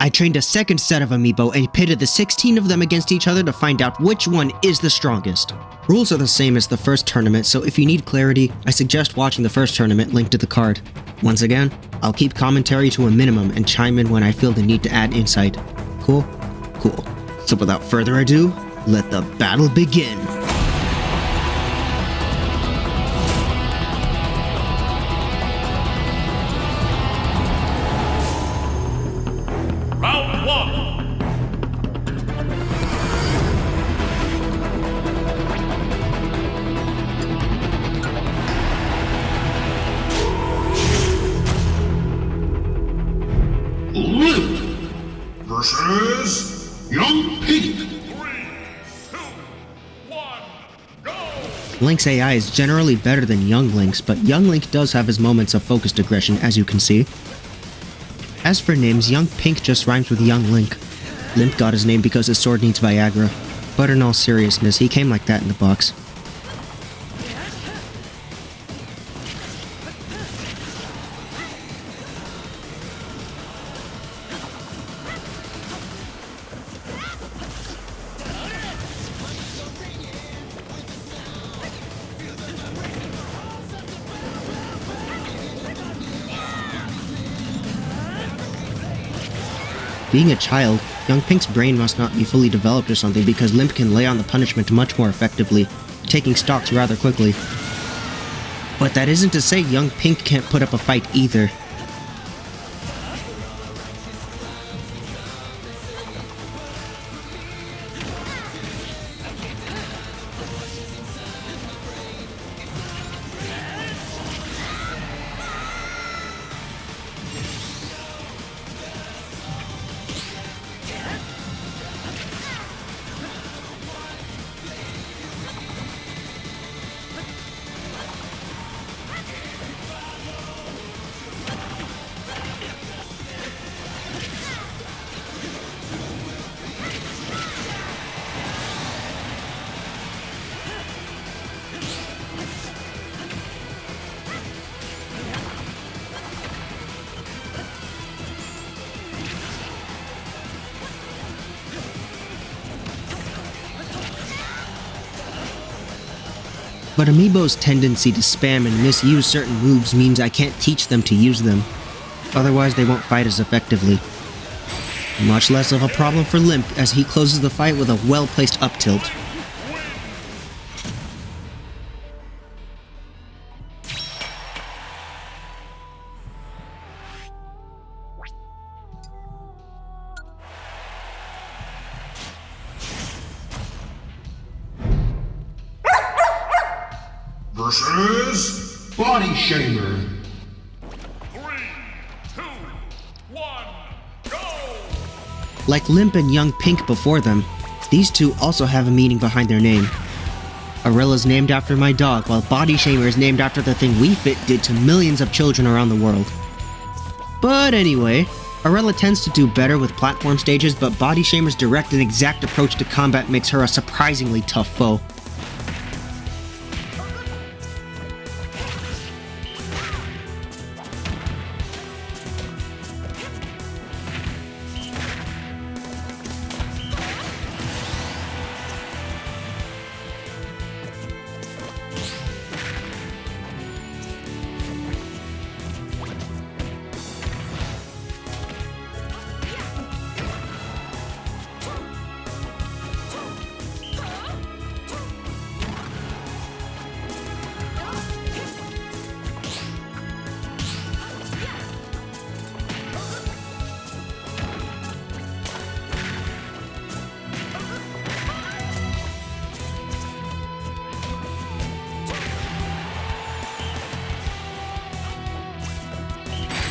I trained a second set of Amiibo and pitted the 16 of them against each other to find out which one is the strongest. Rules are the same as the first tournament, so if you need clarity, I suggest watching the first tournament linked to the card. Once again, I'll keep commentary to a minimum and chime in when I feel the need to add insight. Cool? Cool. So without further ado, let the battle begin! Limp versus Young Pink. 3, 2, 1, go! Link's AI is generally better than Young Link's, but Young Link does have his moments of focused aggression, as you can see. As for names, Young Pink just rhymes with Young Link. Limp got his name because his sword needs Viagra. But in all seriousness, he came like that in the box. Being a child, Young Pink's brain must not be fully developed or something because Limp can lay on the punishment much more effectively, taking stocks rather quickly. But that isn't to say Young Pink can't put up a fight either. But Amiibo's tendency to spam and misuse certain moves means I can't teach them to use them. Otherwise, they won't fight as effectively. Much less of a problem for Limp as he closes the fight with a well-placed up tilt. Versus Body Shamer. 3, 2, 1, go! Like Limp and Young Pink before them, these two also have a meaning behind their name. Arella's named after my dog, while Body Shamer is named after the thing We Fit did to millions of children around the world. But anyway, Arella tends to do better with platform stages, but Body Shamer's direct and exact approach to combat makes her a surprisingly tough foe.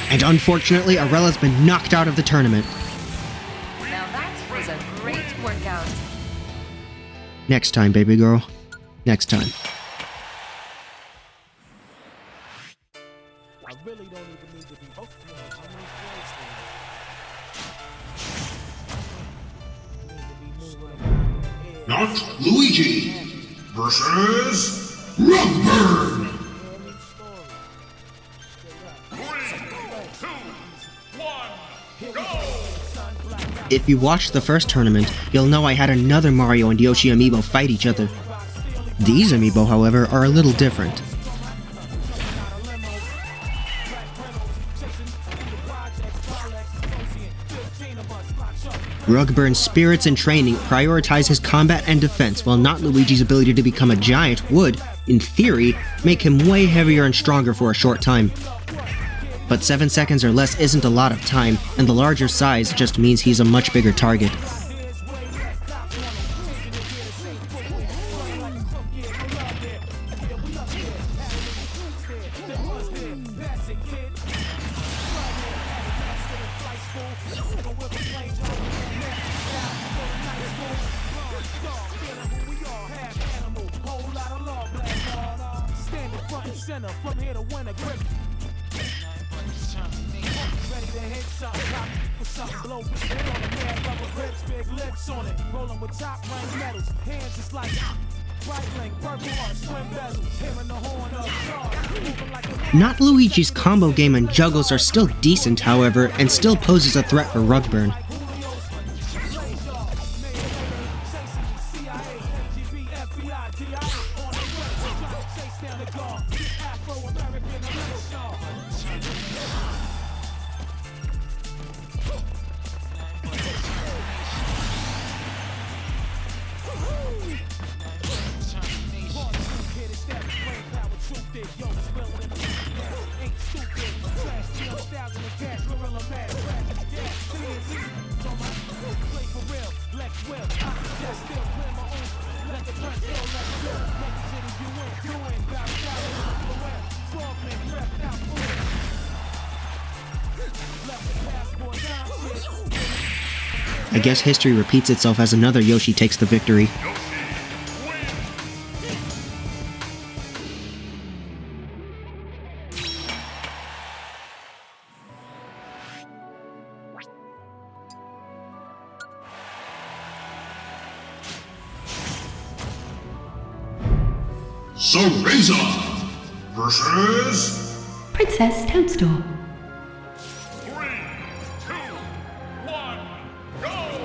And unfortunately, Arella's been knocked out of the tournament. Now that was a great workout. Next time, baby girl. Next time. I really don't even need to be hopeful. Not Luigi versus Rugburn. 3, 2, 1, go! If you watched the first tournament, you'll know I had another Mario and Yoshi amiibo fight each other. These amiibo, however, are a little different. Rugburn's spirits and training prioritize his combat and defense, while not Luigi's ability to become a giant would, in theory, make him way heavier and stronger for a short time. But 7 seconds or less isn't a lot of time, and the larger size just means he's a much bigger target. Not Luigi's combo game and juggles are still decent, however, and still poses a threat for Rugburn. I guess history repeats itself as another Yoshi takes the victory. Cereza versus Princess Toadstool. 3, 2, 1, go!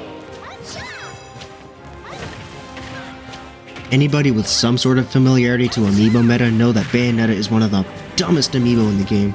Anybody with some sort of familiarity to amiibo meta know that Bayonetta is one of the dumbest amiibo in the game.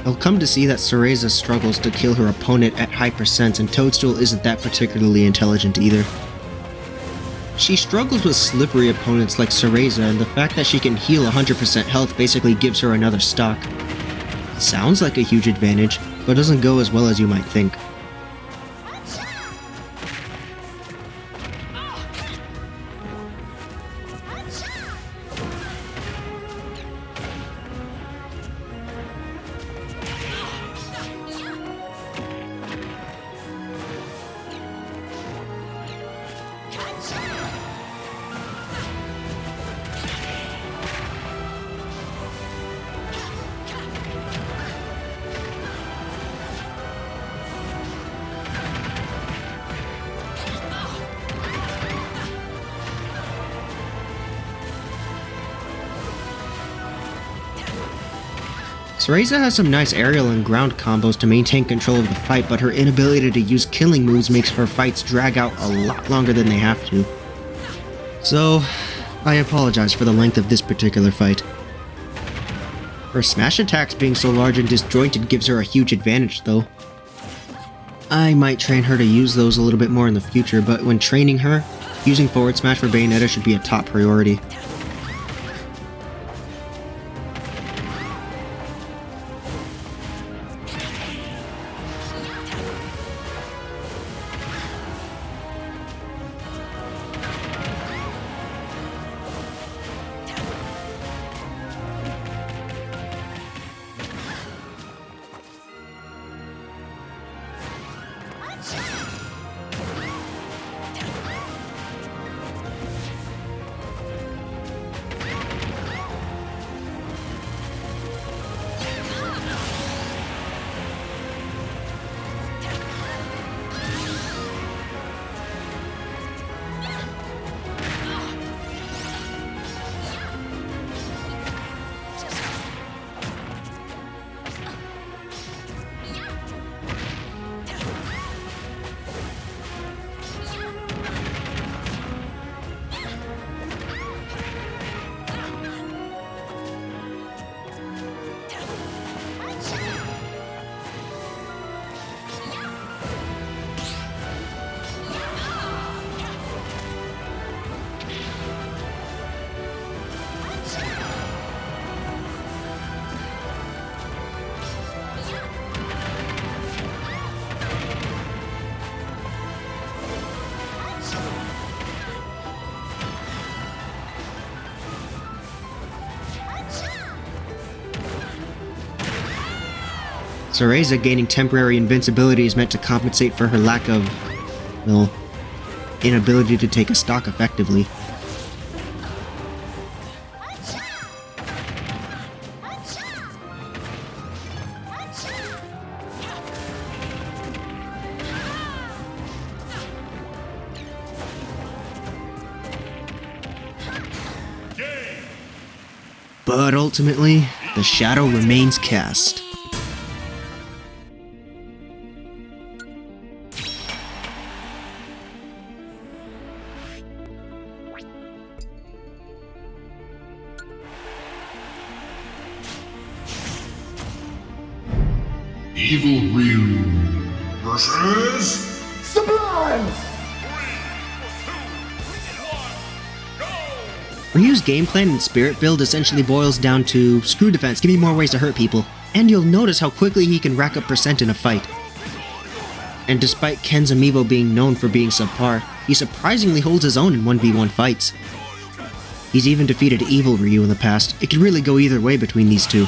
I'll come to see that Cereza struggles to kill her opponent at high percents, and Toadstool isn't that particularly intelligent either. She struggles with slippery opponents like Cereza, and the fact that she can heal 100% health basically gives her another stock. Sounds like a huge advantage, but doesn't go as well as you might think. Cereza has some nice aerial and ground combos to maintain control of the fight, but her inability to use killing moves makes her fights drag out a lot longer than they have to. So, I apologize for the length of this particular fight. Her smash attacks being so large and disjointed gives her a huge advantage though. I might train her to use those a little bit more in the future, but when training her, using forward smash for Bayonetta should be a top priority. Cereza gaining temporary invincibility is meant to compensate for her lack of, well, inability to take a stock effectively. But ultimately, the shadow remains cast. Evil Ryu versus Sublime! Ryu's game plan and spirit build essentially boils down to screw defense, give me more ways to hurt people, and you'll notice how quickly he can rack up percent in a fight. And despite Ken's Amiibo being known for being subpar, he surprisingly holds his own in 1v1 fights. He's even defeated Evil Ryu in the past. It could really go either way between these two.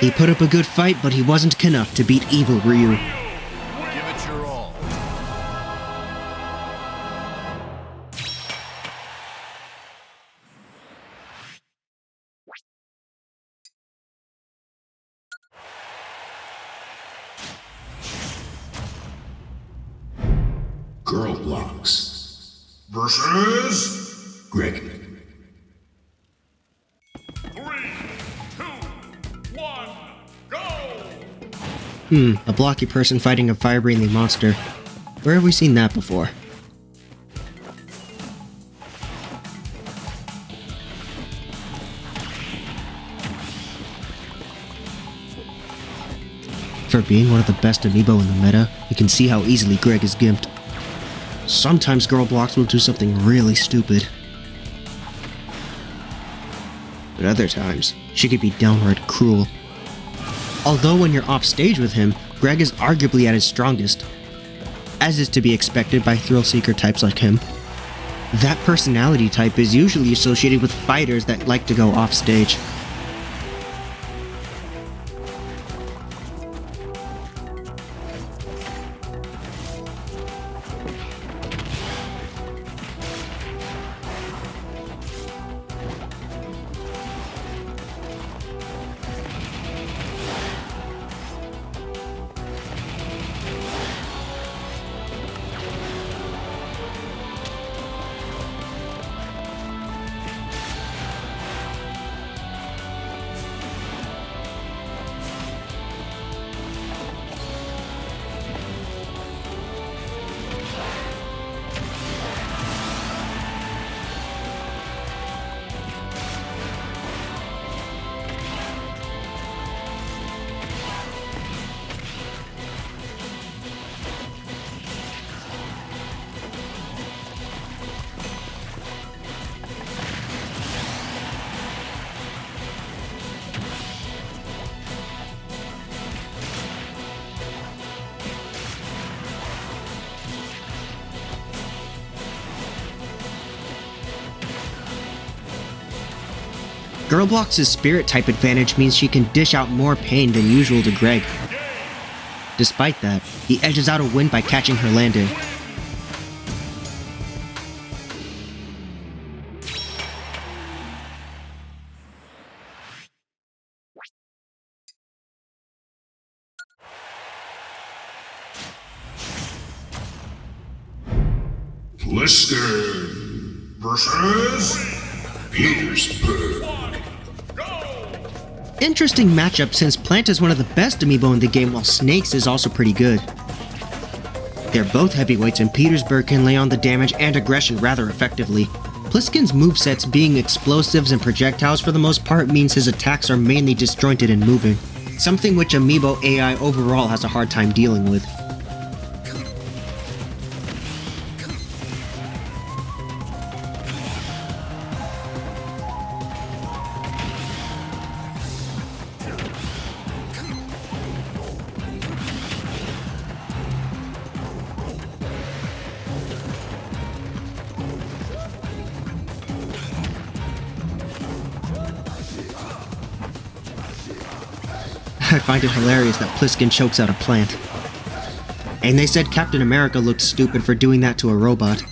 He put up a good fight, but he wasn't Kenough to beat Evil Ryu. Give it your all. Girlblox Versus Gregg. 3, 2, 1, go! A blocky person fighting a fire-breathing monster. Where have we seen that before? For being one of the best Amiibo in the meta, you can see how easily Gregg is gimped. Sometimes Girlblox will do something really stupid. But other times, she could be downright cruel. Although when you're off stage with him, Gregg is arguably at his strongest, as is to be expected by thrill-seeker types like him. That personality type is usually associated with fighters that like to go off stage. Girlblox's spirit type advantage means she can dish out more pain than usual to Gregg. Despite that, he edges out a win by catching her landing. Pliskin versus Petersburg. Interesting matchup since Plant is one of the best amiibo in the game while Snakes is also pretty good. They're both heavyweights and Petersburg can lay on the damage and aggression rather effectively. Pliskin's movesets being explosives and projectiles for the most part means his attacks are mainly disjointed and moving, something which amiibo AI overall has a hard time dealing with. I find it hilarious that Pliskin chokes out a plant. And they said Captain America looked stupid for doing that to a robot.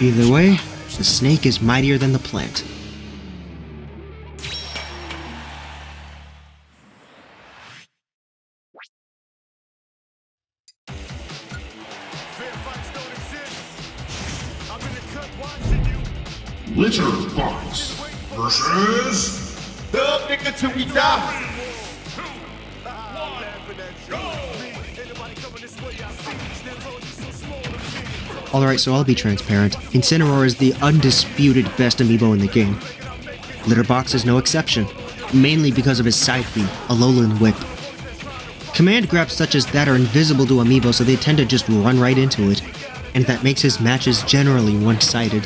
Either way, the snake is mightier than the plant. Litterbox versus Thug nigga till we die. Alright, so I'll be transparent. Incineroar is the undisputed best amiibo in the game. Litterbox is no exception, mainly because of his side B, Alolan Whip. Command grabs such as that are invisible to amiibo, so they tend to just run right into it, and that makes his matches generally one-sided.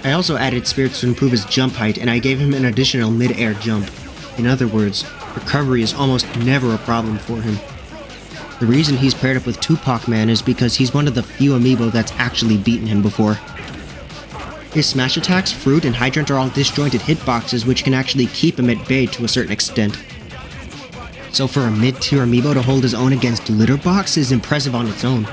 I also added spirits to improve his jump height, and I gave him an additional mid-air jump. In other words, recovery is almost never a problem for him. The reason he's paired up with Pac-Man is because he's one of the few amiibo that's actually beaten him before. His smash attacks, fruit, and hydrant are all disjointed hitboxes which can actually keep him at bay to a certain extent. So for a mid-tier amiibo to hold his own against Litterbox is impressive on its own.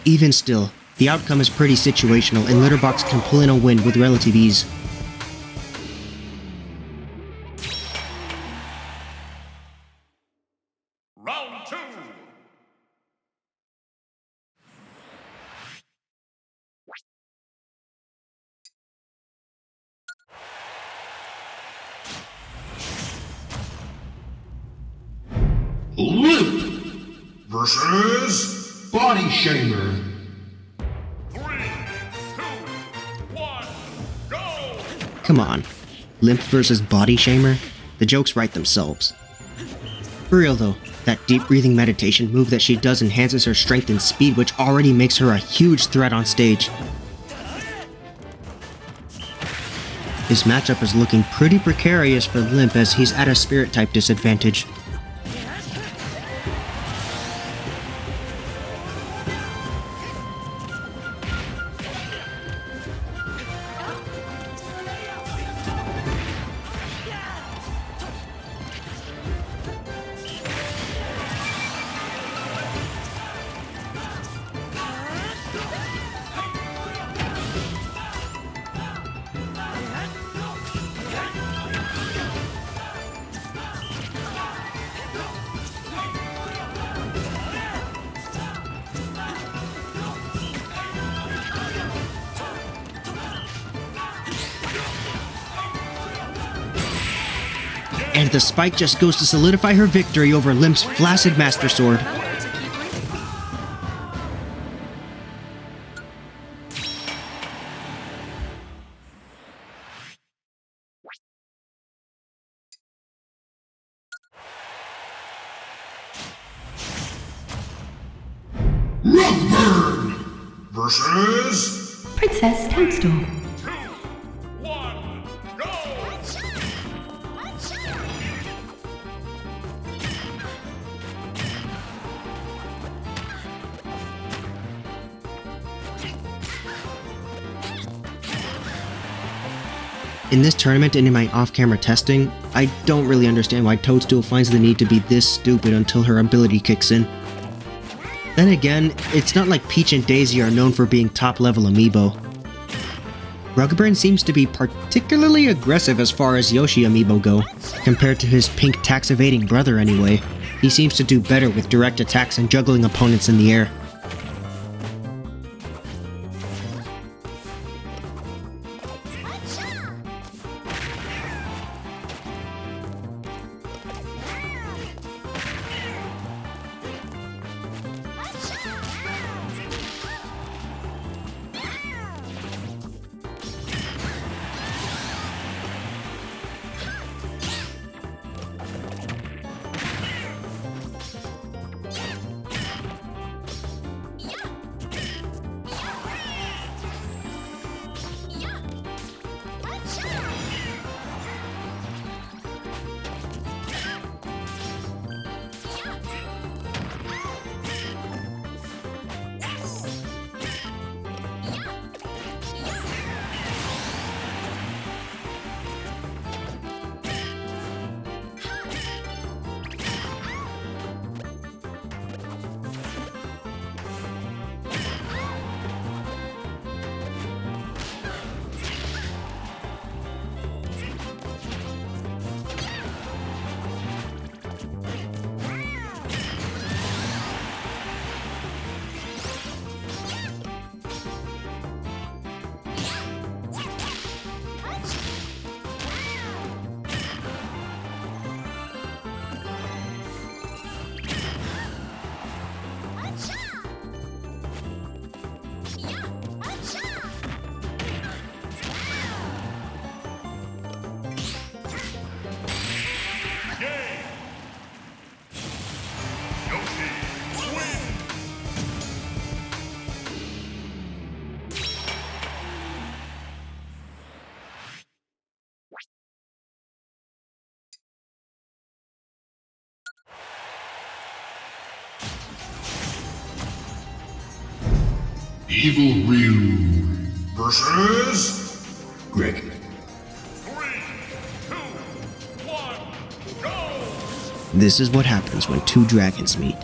Even still, the outcome is pretty situational and Litterbox can pull in a win with relative ease. Round 2. Limp versus Body Shamer. 3, 2, 1, go! Come on. Limp versus Body Shamer? The jokes write themselves. For real though, that deep breathing meditation move that she does enhances her strength and speed, which already makes her a huge threat on stage. His matchup is looking pretty precarious for Limp as he's at a spirit type disadvantage. And the spike just goes to solidify her victory over Limp's flaccid Master Sword. Rockburn versus Princess Toadstool. 2, 1, go! In this tournament and in my off-camera testing, I don't really understand why Toadstool finds the need to be this stupid until her ability kicks in. Then again, it's not like Peach and Daisy are known for being top-level amiibo. Rugburn seems to be particularly aggressive as far as Yoshi amiibo go, compared to his pink tax-evading brother anyway. He seems to do better with direct attacks and juggling opponents in the air. Evil Ryu versus Gregg. 3, 2, 1, go! This is what happens when two dragons meet.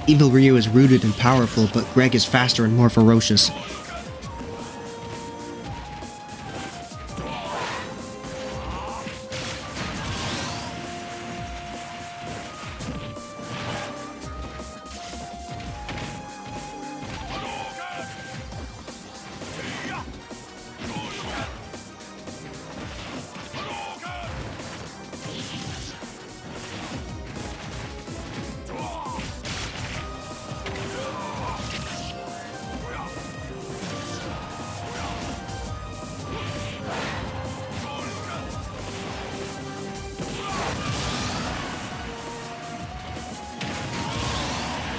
Evil Ryu is rooted and powerful, but Gregg is faster and more ferocious.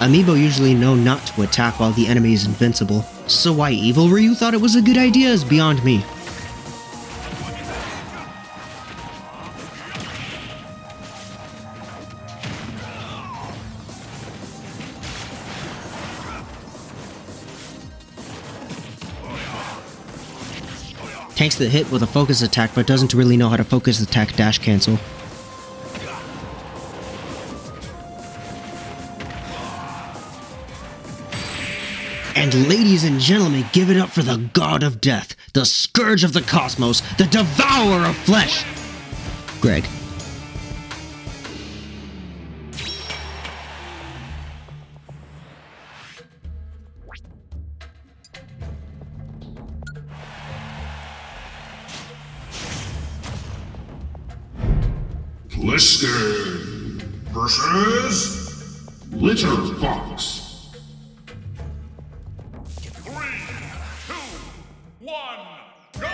Amiibo usually know not to attack while the enemy is invincible, so why Evil Ryu thought it was a good idea is beyond me. Tanks the hit with a focus attack but doesn't really know how to focus attack dash cancel. And ladies and gentlemen, give it up for the God of Death, the Scourge of the Cosmos, the Devourer of Flesh, Gregg. Pliskin versus Litter Box. 3, 2, 1, go!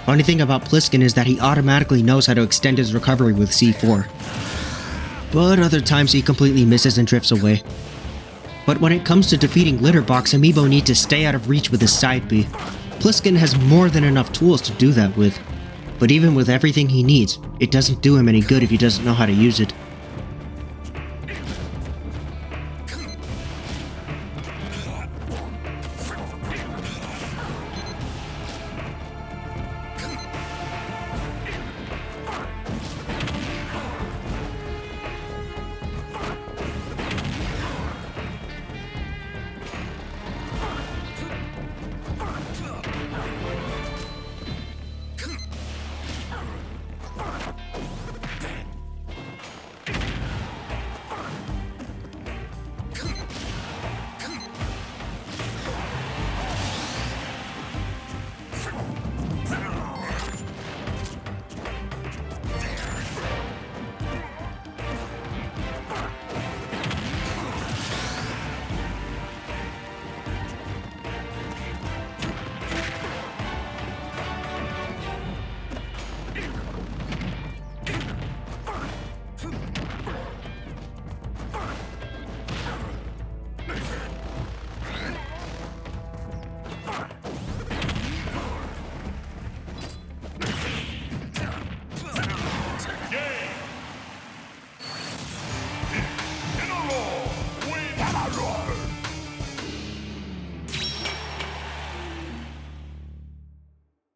Funny thing about Pliskin is that he automatically knows how to extend his recovery with C4. But other times he completely misses and drifts away. But when it comes to defeating Litterbox, Amiibo need to stay out of reach with his side B. Pliskin has more than enough tools to do that with. But even with everything he needs, it doesn't do him any good if he doesn't know how to use it.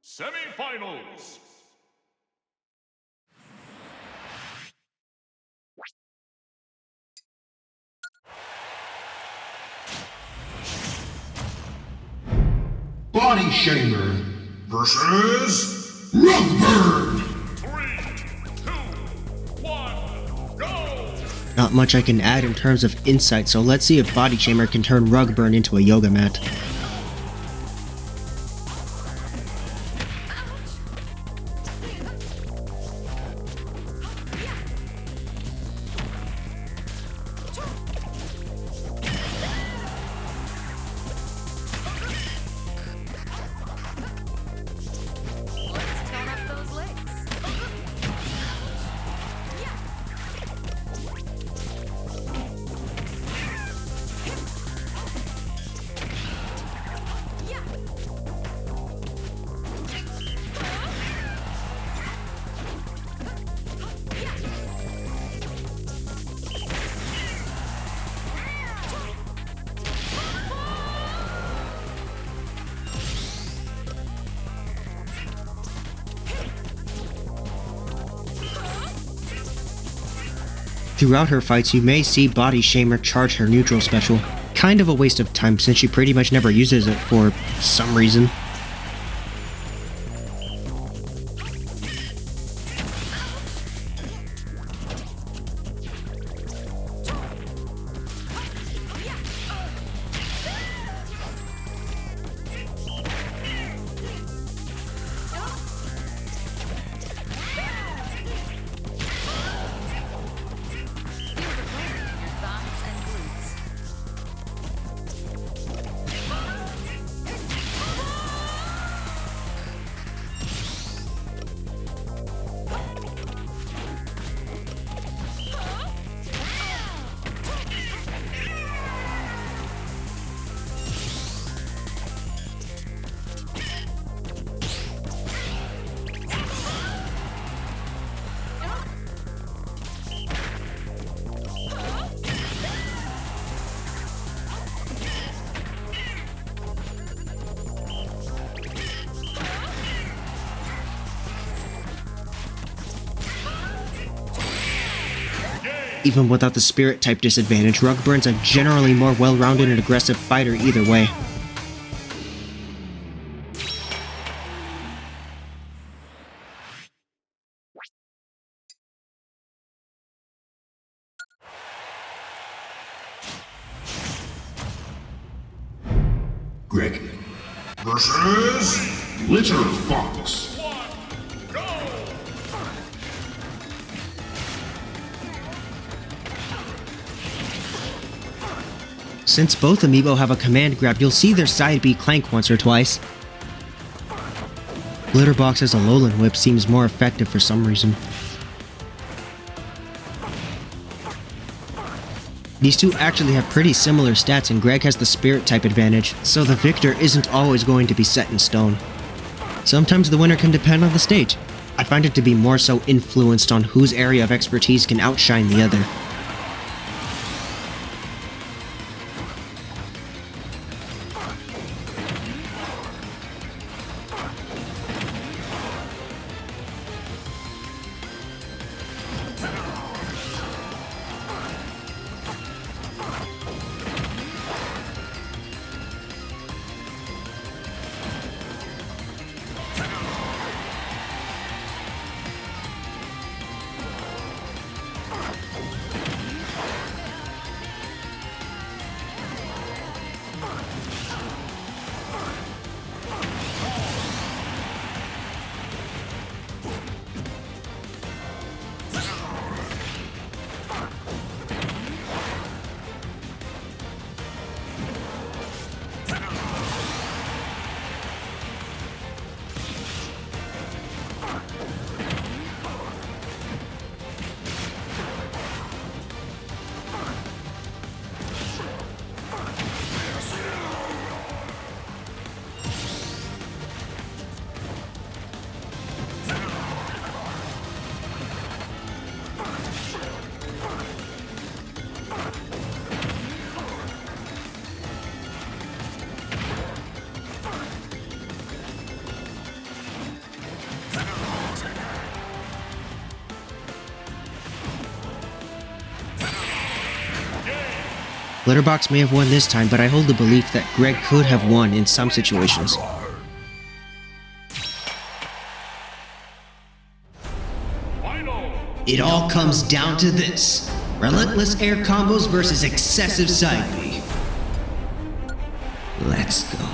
Semi-finals. Body Shamer Versus Rugbird. 3, 2, 1, go! Not much I can add in terms of insight, so let's see if Body Shamer can turn Rugburn into a yoga mat. Let's tone up those legs. Throughout her fights, you may see Body Shamer charge her neutral special. Kind of a waste of time since she pretty much never uses it for some reason. Even without the spirit type disadvantage, Rugburn's a generally more well-rounded and aggressive fighter either way. Gregg versus Litter Fox. Since both Amiibo have a command grab, you'll see their side B clank once or twice. Glitterbox's Alolan Whip seems more effective for some reason. These two actually have pretty similar stats, and Gregg has the spirit type advantage, so the victor isn't always going to be set in stone. Sometimes the winner can depend on the stage. I find it to be more so influenced on whose area of expertise can outshine the other. Glitterbox may have won this time, but I hold the belief that Gregg could have won in some situations. It all comes down to this. Relentless air combos versus excessive side B. Let's go.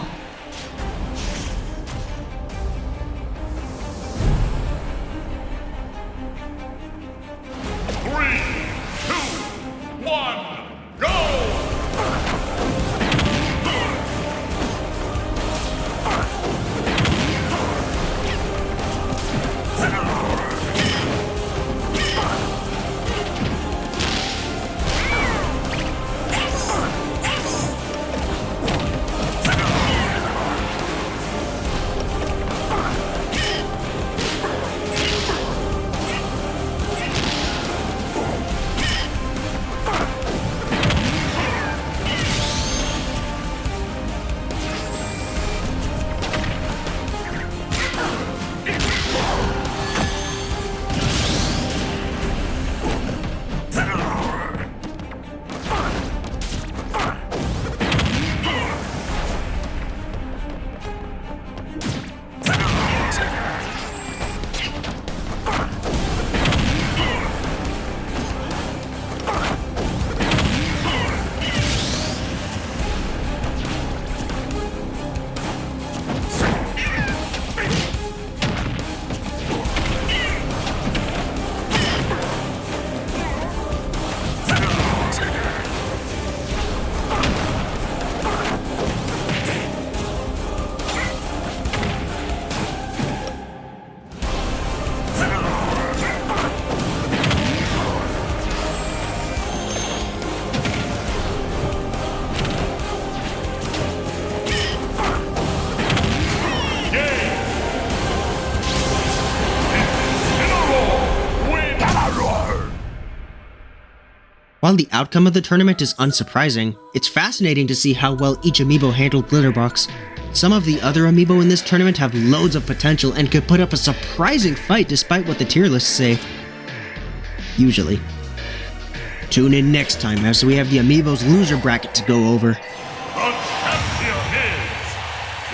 While the outcome of the tournament is unsurprising, it's fascinating to see how well each amiibo handled Glitterbox. Some of the other amiibo in this tournament have loads of potential and could put up a surprising fight despite what the tier lists say. Usually. Tune in next time as we have the amiibo's loser bracket to go over. The champion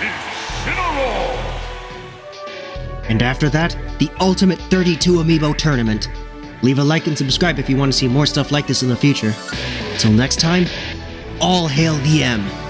is Incineroar. And after that, the ultimate 32 amiibo tournament. Leave a like and subscribe if you want to see more stuff like this in the future. Till next time, all hail the M.